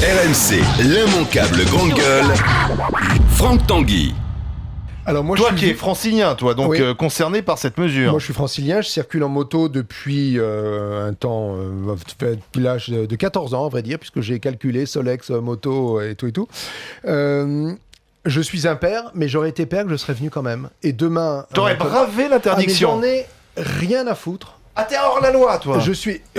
RMC, l'immanquable grande gueule, Franck Tanguy. Alors moi, toi qui es francilien, toi, donc Oui. Concerné par cette mesure. Moi, je suis francilien, je circule en moto depuis un temps, depuis l'âge de 14 ans, à vrai dire, puisque j'ai calculé Solex, moto et tout et tout. Je suis impair, mais j'aurais été père que je serais venu quand même. Et demain... T'aurais bravé mais l'interdiction. j'en ai rien à foutre. Ah, t'es hors la loi, toi.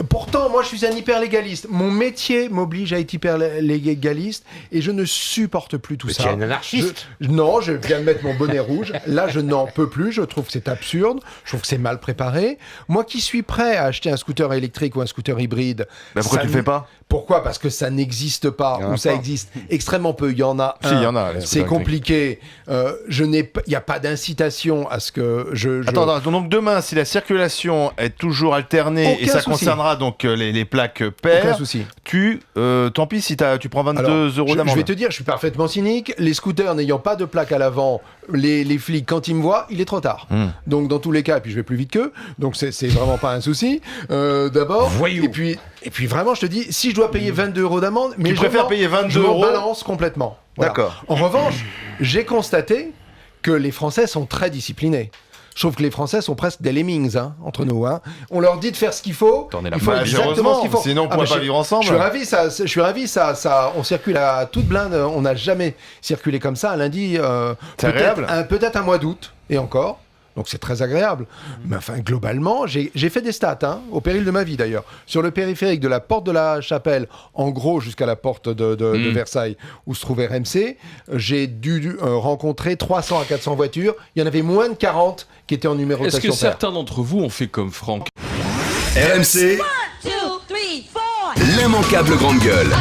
Pourtant, moi, je suis un hyper-légaliste. Mon métier m'oblige à être hyper-légaliste et je ne supporte plus tout ça. Tu es un anarchiste. Non, je viens de mettre mon bonnet rouge. Là, je n'en peux plus. Je trouve que c'est absurde. Je trouve que c'est mal préparé. Moi qui suis prêt à acheter un scooter électrique ou un scooter hybride... Bah pourquoi tu le fais pas ? Pourquoi ? Parce que ça n'existe pas, ou ça existe extrêmement peu. Il y en a Si, il y en a. C'est compliqué. Il n'y a pas d'incitation à ce que je... Attends, donc demain, si la circulation est toujours alternée, Aucun et ça souci. concernera donc les plaques paires, Aucun souci. tant pis si tu prends 22 Alors, euros d'amende. Je vais te dire, je suis parfaitement cynique. Les scooters n'ayant pas de plaque à l'avant, les flics, quand ils me voient, il est trop tard. Donc, dans tous les cas, et puis je vais plus vite qu'eux. Donc, c'est vraiment pas un souci. D'abord. Voyou. Et puis, vraiment, je te dis, si je dois payer 22 euros d'amende, mais Tu préfères payer 22 je m'en euros balance complètement. Voilà. D'accord. En revanche, j'ai constaté que les Français sont très disciplinés. Je trouve que les Français sont presque des lemmings, entre nous. On leur dit de faire ce qu'il faut. T'en es la Il faut preuve. exactement ce qu'il faut. Sinon, on pourrait pas vivre ensemble. Je suis ravi, ça, on circule à toute blinde. On n'a jamais circulé comme ça. Un lundi, C'est agréable. peut-être un mois d'août, et encore. Donc c'est très agréable. Mais enfin, globalement, j'ai fait des stats, au péril de ma vie d'ailleurs. Sur le périphérique de la porte de la Chapelle, en gros jusqu'à la porte de Versailles, où se trouvait RMC, j'ai dû rencontrer 300 à 400 voitures. Il y en avait moins de 40 qui étaient en numérotation. Est-ce que certains d'entre vous ont fait comme Franck ? RMC, l'immanquable grande gueule.